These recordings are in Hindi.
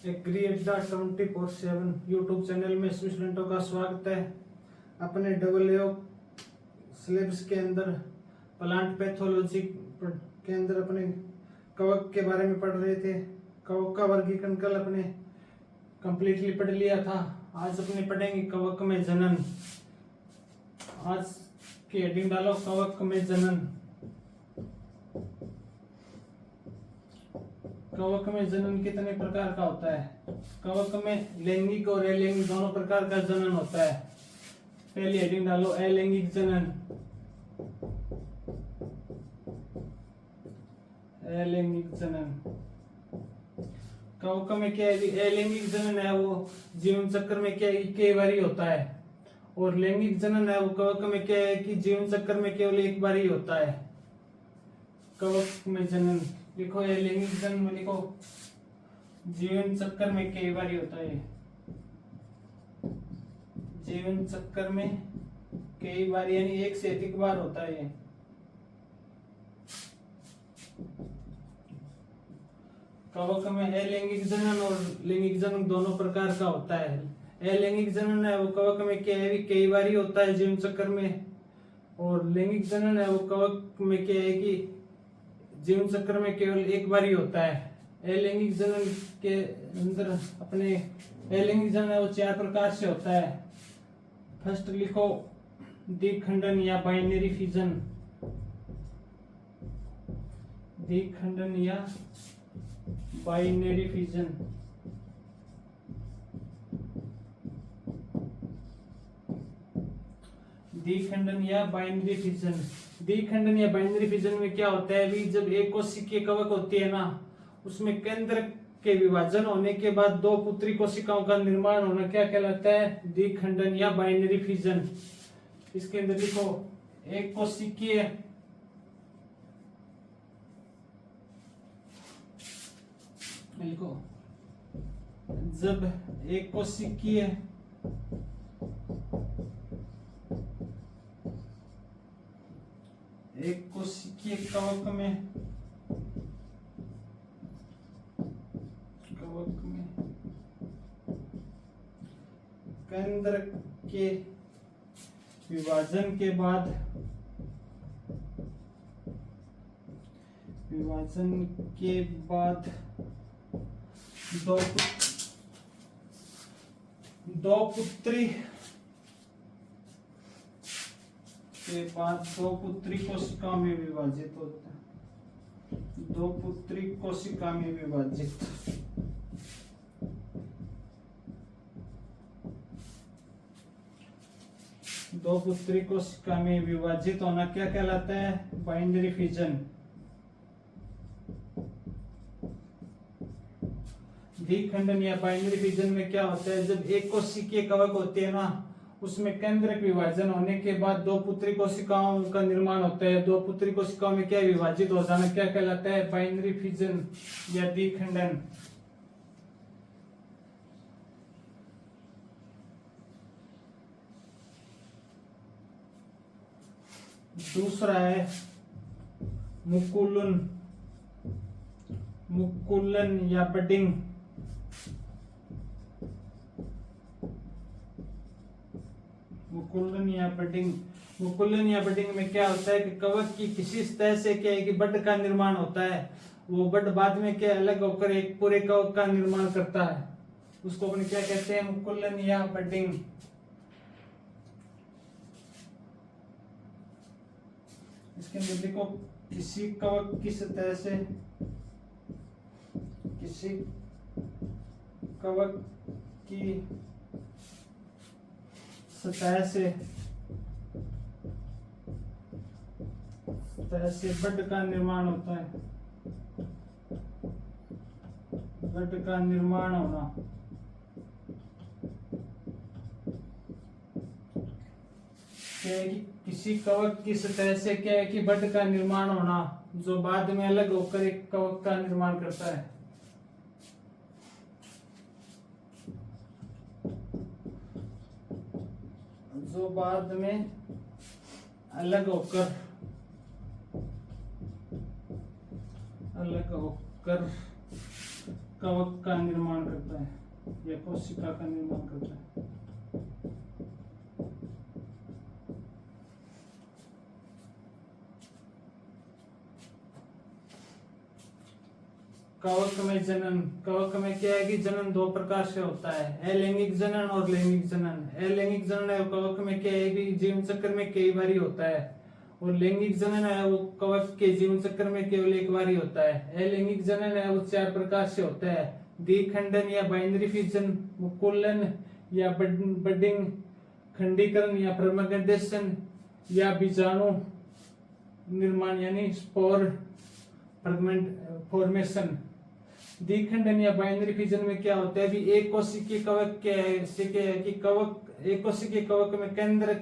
एग्री अड्डा 24/7 यूट्यूब चैनल में स्टूडेंटों का स्वागत है। अपने डब्ल्यू सिलेबस के अंदर प्लांट पैथोलॉजी के अंदर अपने कवक के बारे में पढ़ रहे थे। कवक का वर्गीकरण कल अपने कंप्लीटली पढ़ लिया था। आज अपने पढ़ेंगे कवक में जनन। आज की हेडिंग डालो कवक में जनन। कवक में जनन कितने प्रकार का होता है? कवक में लैंगिक और अलैंगिक दोनों प्रकार का जनन होता है। पहली हेडिंग डालो अलैंगिक जनन। अलैंगिक जनन कवक में क्या है? अलैंगिक जनन है वो जीवन चक्र में क्या है कई बार होता है, और लैंगिक जनन है वो कवक में क्या है कि जीवन चक्र में केवल एक बार ही होता है। कवक में जनन लिखो, लैंगिक जनन में लिखो जीवन चक्र में कई बार ही होता है। जीवन चक्र में कई बार यानी एक से अधिक बार होता है। कवक में अलैंगिक जनन और लैंगिक जनन दोनों प्रकार का होता है। अलैंगिक जनन है वो कवक में क्या है कई बार ही होता है जीवन चक्र में, और लैंगिक जनन है वो कवक में क्या है कि जीवन चक्र में केवल एक बार ही होता है। अलैंगिक जनन के अंदर अपने अलैंगिक जनन है वो 4 प्रकार से होता है। फर्स्ट लिखो द्विखंडन या बाइनरी फिजन। द्विखंडन या बाइनरी फिजन। द्विखंडन या बाइनरी फिजन। द्विखंडन या बाइनरी फिजन में क्या होता है भी जब एक कोशिकीय कवक होती है ना, उसमें केंद्र के विभाजन होने के बाद 2 पुत्री कोशिकाओं का निर्माण होना क्या कहलाता है? द्विखंडन या बाइनरी फिजन। इसके अंदर लिखो एक कोशिकीय लिखो जब एक कोशिकीय कवक में केंद्र के विभाजन के बाद दो पुत्री के बाद 2 पुत्री कोशिका में विभाजित होता है। 2 पुत्री कोशिका में विभाजित। दो पुत्री कोशिका में विभाजित होना क्या कहलाता है? Binary fission. द्विखंडन या बाइनरी फिजन में क्या होता है जब एक कोशिकीय कवक होती है ना, उसमें केंद्रक विभाजन होने के बाद 2 पुत्री कोशिकाओं का निर्माण होता है। 2 पुत्री कोशिकाओं में क्या विभाजित हो जाना क्या कहलाता है? बाइनरी फिजन या द्विखंडन। दूसरा है मुकुलन या बडिंग। मुकुलन या बडिंग में क्या होता है कि कवक की किसी सतह से क्या है कि बड का निर्माण होता है। वो बड बाद में क्या अलग होकर एक पूरे कवक का निर्माण करता है। उसको अपने क्या कहते हैं? मुकुलन या बडिंग। इसके अंदर देखो किसी कवक की सतह से किसी कवक की सतह से बड का निर्माण होता है। बड का निर्माण होना क्या है कि किसी कवक की सतह से क्या है कि बड का निर्माण होना जो बाद में अलग होकर एक कवक का निर्माण करता है। जो बाद में अलग होकर कवक का निर्माण करता है या कोशिका का निर्माण करता है। कवक में जनन, कवक में क्या है कि जनन दो प्रकार से होता है, अलैंगिक जनन और लैंगिक जनन। अलैंगिक जनन है कवक में क्या है कि जीवन चक्र में कई बार होता है, और लैंगिक जनन है वो कवक के जीवन चक्र में केवल एक बार होता है। अलैंगिक जनन है वो चार प्रकार से होता है, द्विखंडन या बाइनरी फिजन, मुकुलन या बडिंग, खंडीकरण या फर्मेंटेशन, या बीजाणु निर्माण यानी स्पोर फॉर्मेशन। द्विखंडन या बाइनरी फिजन में क्या होता है, भी एक कोशिकीय कवक क्या है कि कवक, एक कोशिकीय कवक में केंद्र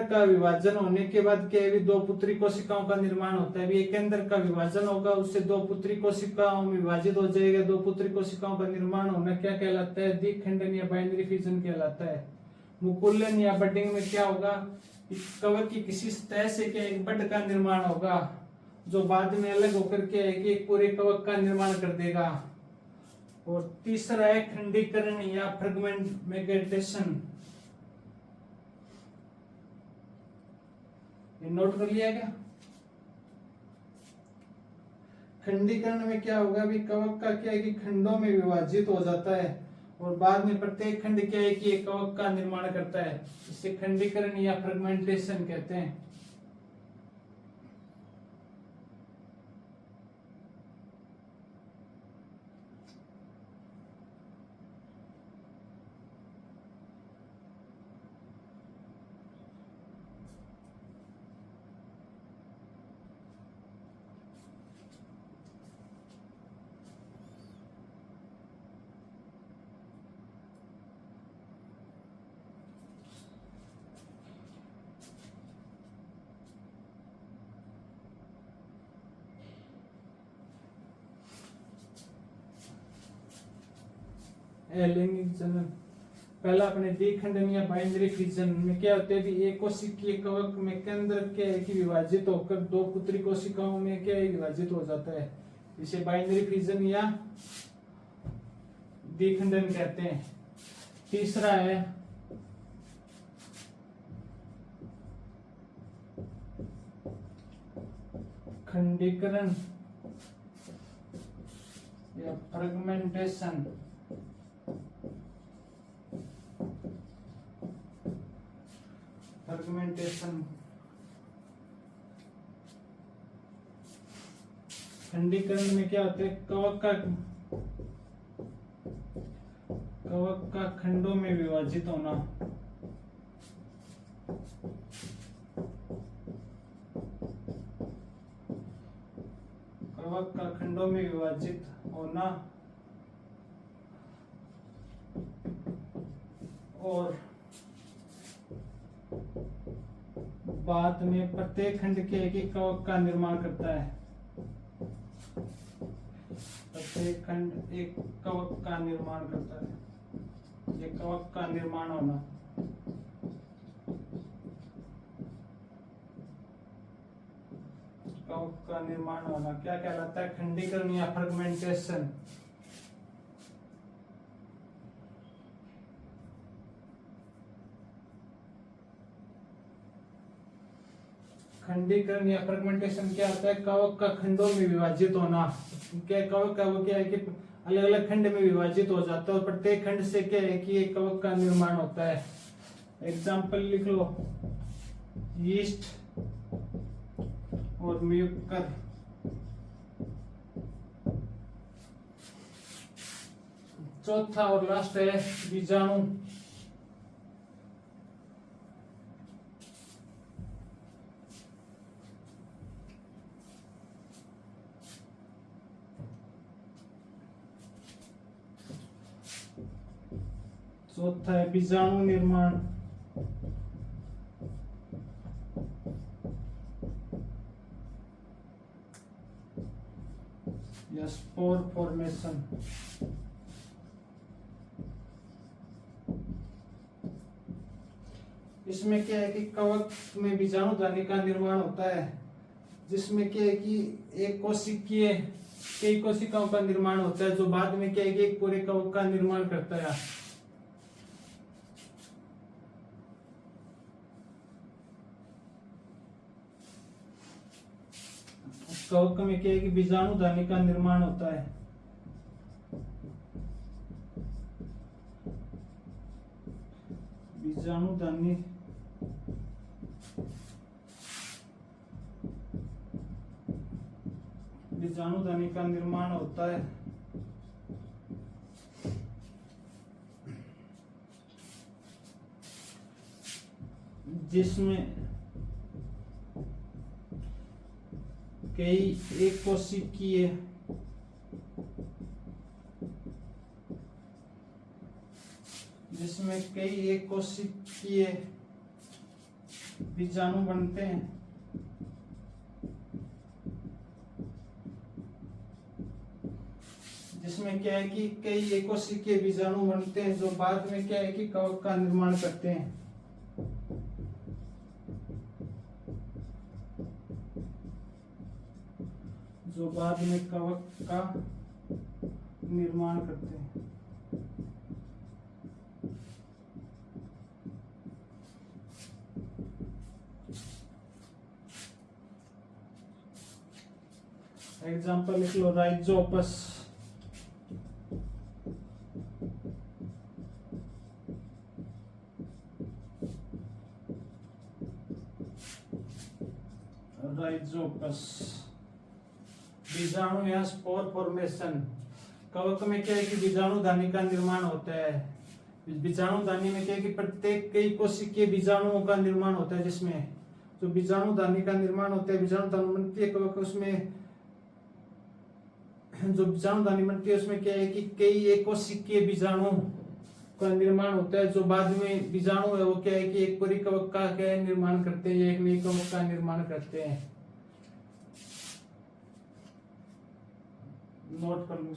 का विभाजन होने के बाद क्या है, दो पुत्री कोशिकाओं का निर्माण होता है। भी एक केंद्र का विभाजन होगा, उससे दो पुत्री कोशिकाओं में विभाजित हो जाएगा। दो पुत्री कोशिकाओं का निर्माण होना क्या कहलाता है, द्विखंडन या बाइनरी फिजन कहलाता है। मुकुलन या बडिंग में क्या होगा, कवक की किसी सतह से क्या एक बड का निर्माण होगा, जो बाद में अलग होकर के एक पूरे कवक का निर्माण कर देगा। और तीसरा है खंडीकरण या फ्रेगमेंटेशन। ये नोट कर लिया क्या? खंडीकरण में क्या होगा, भी कवक का क्या है कि खंडों में विभाजित हो जाता है, और बाद में प्रत्येक खंड क्या है कि एक कवक का निर्माण करता है। इसे खंडीकरण या फ्रेगमेंटेशन कहते हैं। अलैंगिक जनन, पहला अपने द्विखंडन या बाइनरी फिजन में क्या होते हैं, एक कोशिकीय कवक में केंद्र क्या है कि विभाजित होकर दो पुत्री कोशिकाओं में क्या है विभाजित हो जाता है। इसे बाइनरी फिजन या द्विखंडन कहते हैं। तीसरा है खंडीकरण या फ्रेगमेंटेशन। खंडीकरण में क्या होता है, कवक का खंडों में विभाजित होना। कवक का खंडों में विभाजित होना और बाद में प्रत्येक खंड के एक कवक का निर्माण करता है। प्रत्येक खंड एक कवक का निर्माण करता है। ये कवक का निर्माण होना। कवक का निर्माण होना क्या कहलाता है, खंडीकरण या फ्रेगमेंटेशन। खंडीकरण या फ्रेगमेंटेशन क्या होता है, कवक का खंडों में विभाजित होना। क्या कवक का वो क्या है कि अलग अलग खंड में विभाजित हो जाता है, और प्रत्येक खंड से क्या है कि एक कवक का निर्माण होता है। एग्जाम्पल लिख लो, यीस्ट और म्यूकर। चौथा और लास्ट है बीजाणु। चौथा है बीजाणु निर्माण। या स्पोर फॉर्मेशन। इसमें क्या है कि कवक में बीजाणु दानी का निर्माण होता है, जिसमें क्या है कि एक कोशिकीय कई कोशिकाओं का निर्माण होता है, जो बाद में क्या है कि एक पूरे कवक का निर्माण करता है। कवक में क्या है कि बीजाणुधनी का निर्माण होता है। बीजाणुधनी बीजाणुधनी का निर्माण होता है, जिसमें कई एक कोशिकीय बीजाणु बनते हैं। जिसमें क्या है कि कई एक कोशिकीय बीजाणु बनते हैं, जो बाद में क्या है कि कवक का निर्माण करते हैं। जो बाद में कवक का निर्माण करते हैं। एग्जाम्पल लिख लो, राइजोपस। राइजोपस बीजाणु या स्पोर फॉर्मेशन। कवक में क्या है कि बीजाणुधनी का निर्माण होता है। बीजाणुधनी में क्या है कि प्रत्येक कई कोशिकीय बीजाणुओं का निर्माण होता है, जिसमें जो बीजाणुधनी का निर्माण होता है, बीजाणुधनी बनती है कवक, उसमें जो बीजाणुधनी बनती है उसमें क्या है कि कई एक कोशिकीय बीजाणु का निर्माण होता है, जो बाद में बीजाणु है वो क्या है कि एक पूरी कवक का क्या है निर्माण करते हैं, एक नई कवक का निर्माण करते हैं। नोट कर लो।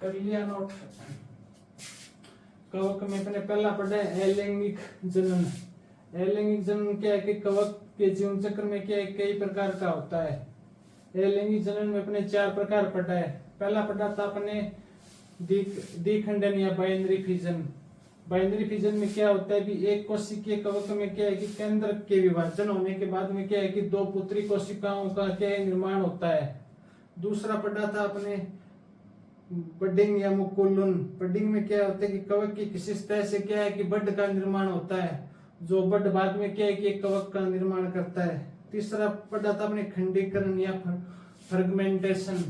कर लिया नोट। कवक में अपने पहला पढ़ा है अलैंगिक जनन। अलैंगिक जनन क्या है कि कवक के जीवन चक्र में क्या है कई प्रकार का होता है। अलैंगिक जनन में अपने 4 प्रकार पढ़ा है। पहला पढ़ा था अपने द्विखंडन या बाइनरी फिजन। बाइनरी फिजन में क्या होता है कि एक कोशिकीय कवक में क्या है कि केंद्र के विभाजन होने के बाद में क्या है कि 2 पुत्री कोशिकाओं का क्या है निर्माण होता है। दूसरा पढ़ा था अपने बडिंग या मुकुलन। बडिंग में क्या होता है कि कवक की किसी सतह से क्या है कि बड का निर्माण होता है, जो बड बाद में क्या है कि एक कवक का निर्माण करता है। तीसरा पढ़ा था अपने खंडीकरण या फ्रेगमेंटेशन।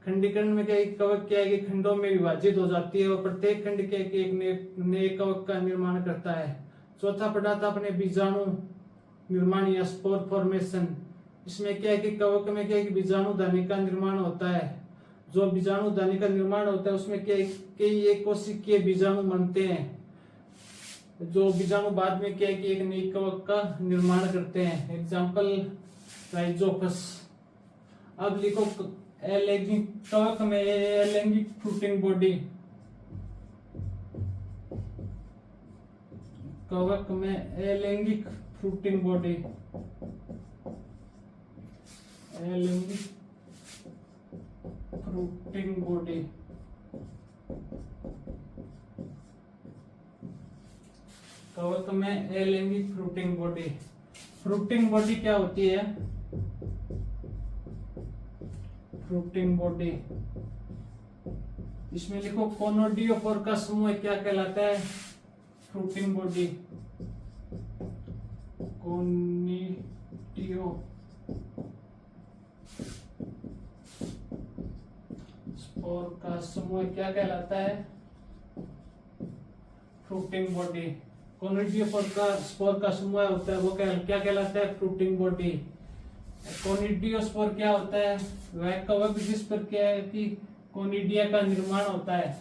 खंडीकरण में क्या है कवक क्या है कि खंडों में विभाजित हो जाती है और प्रत्येक खंड क्या है कि एक नए कवक का निर्माण करता है। चौथा पढ़ा था अपने बीजाणु निर्माण या स्पोर फॉर्मेशन। इसमें क्या है कि कवक में क्या है कि बीजाणु धनी का निर्माण होता है। जो बीजाणु धनी का निर्माण होता है उसमें क्या है कि एक कोशिकीय बीजाणु बनते हैं, जो बीजाणु बाद में क्या है कि एक नई कवक का निर्माण करते हैं। Example Rhizopus. अब लिखो अलैंगिक कवक में अलैंगिक फ्रूटिंग बॉडी। कवक में अलैंगिक फ्रूटिंग बॉडी, अलैंगिक फ्रूटिंग बॉडी। कवक में अलैंगिक फ्रूटिंग बॉडी। फ्रूटिंग बॉडी क्या होती है? फ्रूटिंग बॉडी, इसमें लिखो कोनोडियोफोर का समूह क्या कहलाता है? Fruiting body. कोनिडियोस्पोर का समूह क्या कहलाता है? Fruiting body. कोनिडियोफोर का स्पोर का समूह होता है वो क्या कहलाता है? Fruiting body. कोनिडियोस्पोर क्या होता है? वह कवक जिस पर क्या है कि कोनिडिया का निर्माण होता है,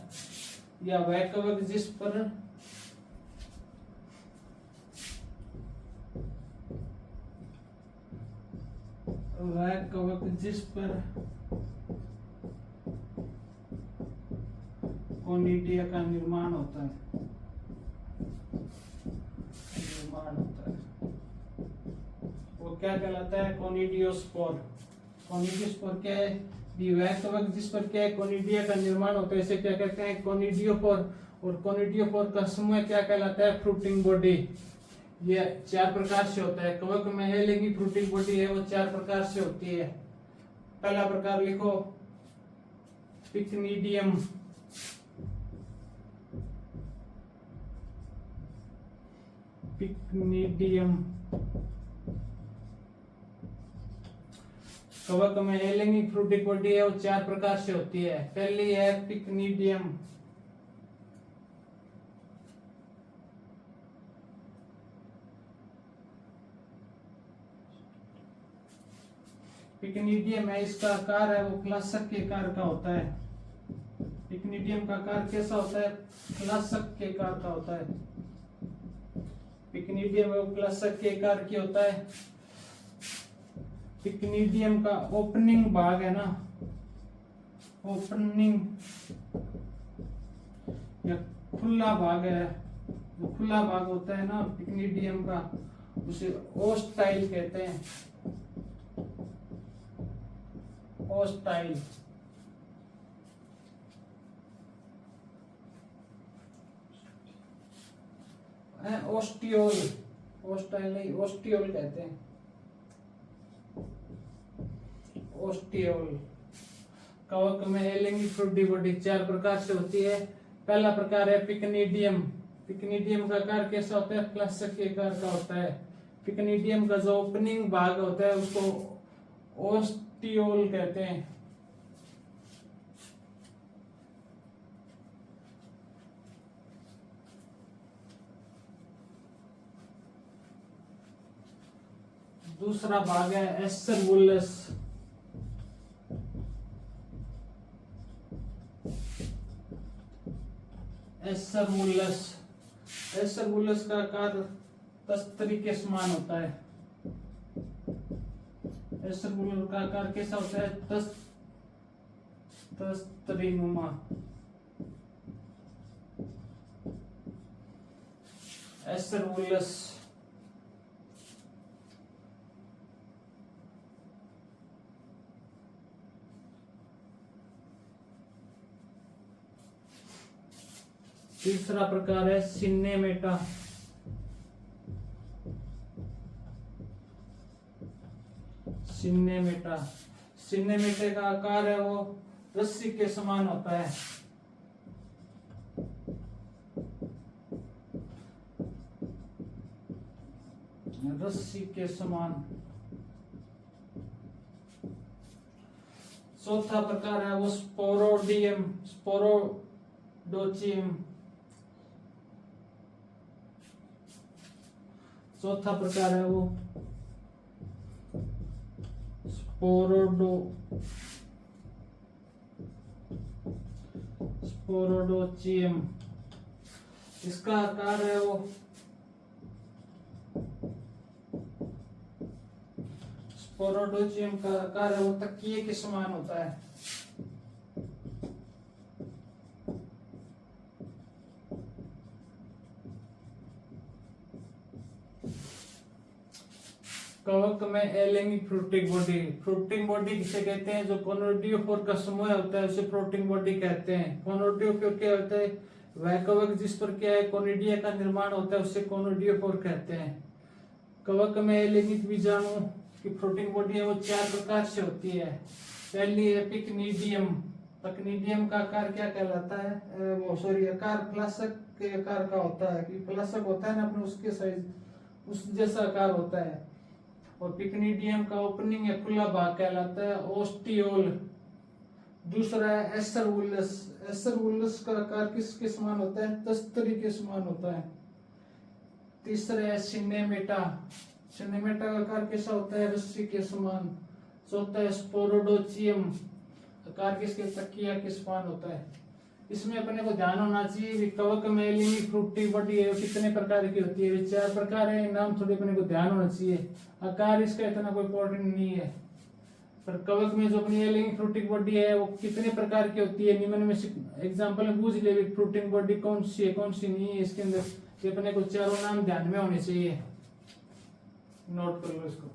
या वह कवक जिस पर कोनिडिया का निर्माण होता है। वो क्या कहलाता है? कोनिडियोस्पोर। कोनिडियोस्पोर क्या है? वह कवक जिस पर क्या है कोनिडिया का निर्माण होता है, इसे क्या कहते हैं? कोनिडियोफोर। और कोनिडियोफोर का समूह क्या कहलाता है? Fruiting body. ये 4 प्रकार से होता है। कवक में अलैंगिक फ्रूटिंग बॉडी है वो 4 प्रकार से होती है। पहला प्रकार लिखो पिक्निडियम। पिक्निडियम कवक में अलैंगिक फ्रूटिंग बॉडी है वो 4 प्रकार से होती है। पहली है पिक्निडियम। पिक्निडियम है, इसका आकार है वो फ्लास्क के आकार का होता है। पिक्निडियम का आकार कैसा होता है? फ्लास्क के आकार का होता है। पिक्निडियम वो फ्लास्क के आकार की होता है। पिक्निडियम का ओपनिंग भाग है ना, ओपनिंग या खुला भाग है, जो खुला भाग होता है ना पिक्निडियम का, उसे ओस्टाइल कहते हैं। ओस्टाइल। ओस्टियोल, ओस्टाइल नहीं, ओस्टियोल कहते हैं। ओस्टियोल। कवक में अलैंगिक फ्रूटिंग बॉडी 4 प्रकार से होती है। पहला प्रकार है पिक्निडियम। पिक्निडियम का आकार कैसा होता है? फ्लास्क के आकार का होता है। पिक्निडियम का जो ओपनिंग भाग होता है उसको ओस्टियोल कहते हैं। दूसरा भाग है एस्टरवुलस। एस्टरवुलस। एस्टरवुलस का आकार तस्तरी के समान होता है। एस्टरवुलस का आकार कैसा होता है? तस्तरीनुमा। एस्टरवुलस। तीसरा प्रकार है सिनेमेटा। सिनेमेटा। सिनेमेटा का आकार है वो रस्सी के समान होता है। रस्सी के समान। चौथा प्रकार है वो स्पोरोडियम, स्पोरोडोचियम। चौथा प्रकार है वो स्पोरोडोचियम। इसका आकार है वो स्पोरोडोचियम का आकार है वो तकिए के समान होता है। कवक में एलैंगिक फ्रूटिंग बॉडी। फ्रूटिंग बॉडी किसे कहते हैं? जो कोनोडियोफोर का समूह होता है उसे फ्रूटिंग बॉडी कहते हैं। कोनोडियोफोर क्या होता है? वह कवक जिस पर क्या है कोनिडिया का निर्माण होता है उसे कोनोडियोफोर कहते हैं। कवक में एलैंगिक बीजाणु की फ्रूटिंग बॉडी है वो 4 प्रकार से होती है। पहली है पिकनीडियम। पिकनीडियम का आकार क्या कहलाता है? वो सॉरी आकार फ्लास्क के आकार का होता है कि फ्लास्क होता है ना अपने उसके साइज उस जैसा आकार होता है। और पिकनीडियम का ओपनिंग है खुला भाग कहलाता है ओस्टियोल। दूसरा है एस्टरवुलस। एस्टरवुलस का आकार किसके समान होता है? तस्तरी के समान होता है। तीसरा है सिनेमेटा। सिनेमेटा का आकार कैसा होता है? रस्सी के समान। चौथा है स्पोरोडोचियम। आकार किसके? तकिया के समान होता है। इसमें अपने को ध्यान होना चाहिए कि कवक में एलैंगिक फ्रूटिंग बॉडी है कितने प्रकार की होती है? 4 प्रकार है। नाम थोड़े अपने को ध्यान होना चाहिए। आकार इसका इतना कोई इंपॉर्टेंट नहीं है, पर कवक में जो अपनी एलैंगिक फ्रूटिंग बॉडी है वो कितने प्रकार की होती है निम्न में से एग्जांपल में पूछ ले फ्रूटिंग बॉडी कौन सी है कौन सी नहीं है। इसके अंदर ये अपने को चारों नाम ध्यान में होने चाहिए। नोट कर लो इसको।